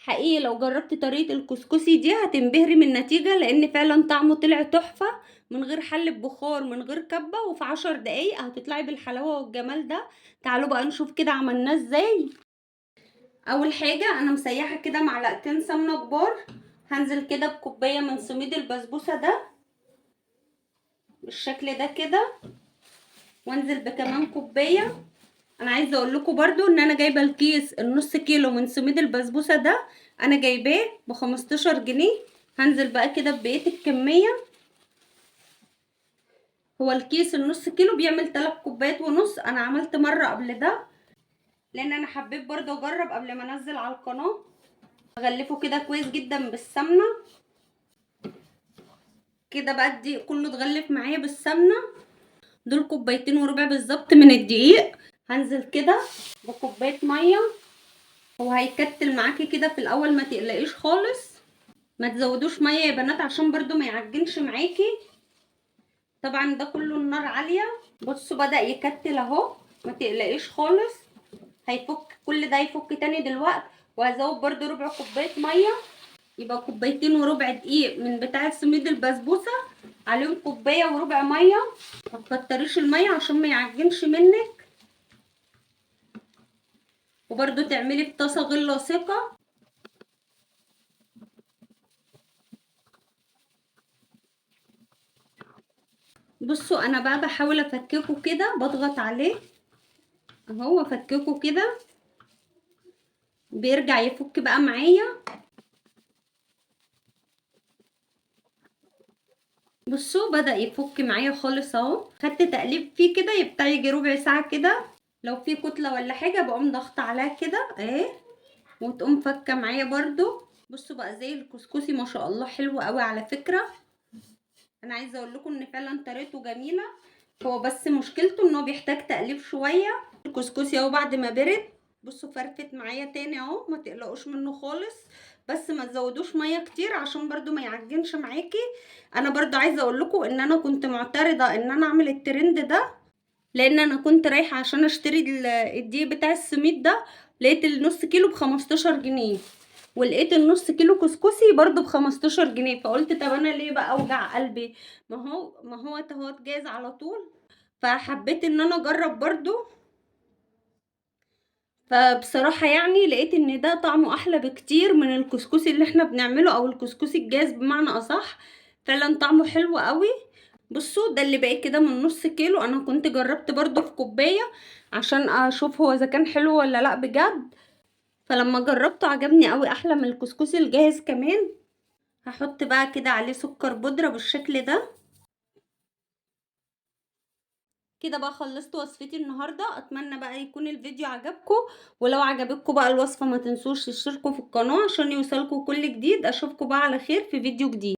حقيقي لو جربت طريقة الكسكسي دي هتنبهري من النتيجة، لان فعلا طعمه طلع تحفة، من غير حلة بخار، من غير كبة، وفي 10 دقايق هتطلعي بالحلاوة والجمال ده. تعالوا بقى نشوف كده عملناه ازاي. اول حاجة انا مسيحة كده معلقتين سمنة كبار، هنزل كده بكوباية من سميد البسبوسة ده بالشكل ده كده، وانزل بكمان كوباية. انا عايزه اقول لكم برضو ان انا جايبه الكيس النص كيلو من سميد البسبوسه ده، انا جايباه ب15 جنيه. هنزل بقى كده ببقيه الكميه. هو الكيس النص كيلو بيعمل 3 كوبايات ونص، انا عملت مره قبل ده لان انا حبيت برضو اجرب قبل ما انزل على القناه. اغلفه كده كويس جدا بالسمنه كده بقى، الدقيق كله اتغلف معايا بالسمنه. دول كوبايتين وربع بالظبط من الدقيق. هنزل كده بكوبايه ميه. هو هيكتل معاكي كده في الاول، ما تقلقيش خالص، ما تزودوش ميه يا بنات عشان برضو ما يعجنش معاكي. طبعا ده كله النار عاليه. بصوا بدأ يكتل اهو، ما تقلقيش خالص، هيفك كل ده، يفك تاني دلوقتي. وهزود برضو ربع كوبايه ميه، يبقى كوبايتين وربع دقيق من بتاع سميد البسبوسه، عليهم كوبايه وربع ميه. ما تكتريش الميه عشان ما يعجنش منك. وبرضو تعملي في طاسه غير لاصقه. بصوا انا بقى بحاول افككه كده، بضغط عليه اهو افككه كده، بيرجع يفك بقى معايا. بصوا بدأ يفك معايا خالص اهو. خدت تقليب فيه كده بتاع يجي ربع ساعة كده. لو في كتلة ولا حاجة بقوم ضغط عليها كده اهي، وتقوم فكة معايا برضو. بصوا بقى زي الكسكسي ما شاء الله، حلو قوي على فكرة. انا عايزة اقول لكم ان فعلا طريقته جميلة. هو بس مشكلته ان هو بيحتاج تقليب شوية. الكسكسي اهو بعد ما برد، بصوا فرفت معايا تاني اهو، ما تقلقوش منه خالص. بس ما تزودوش ميه كتير عشان برضو ما يعجنش معاكي. انا برضو عايزه اقول لكم ان انا كنت معترضه ان انا اعمل الترند ده، لان انا كنت رايحه عشان اشتري الدقيق بتاع السميد ده. لقيت النص كيلو ب15 جنيه، ولقيت النص كيلو كسكسي برضو ب15 جنيه. فقلت طب انا ليه بقى اوجع قلبي، ما هو تهوت جاهز على طول. فحبيت ان انا اجرب برضو. فبصراحة يعني لقيت ان ده طعمه احلى بكتير من الكسكسي اللي احنا بنعمله، او الكسكسي الجاهز بمعنى اصح. فعلا طعمه حلو قوي. بصوا ده اللي باقي كده من نص كيلو، انا كنت جربت برضو في كوباية عشان اشوف هو اذا كان حلو ولا لا بجد. فلما جربته عجبني قوي، احلى من الكسكسي الجاهز كمان. هحط بقى كده عليه سكر بودرة بالشكل ده كده. بقى خلصت وصفتي النهاردة، اتمنى بقى يكون الفيديو عجبكم. ولو عجبتكم بقى الوصفة ما تنسوش تشتركوا في القناة عشان يوصلكوا كل جديد. اشوفكم بقى على خير في فيديو جديد.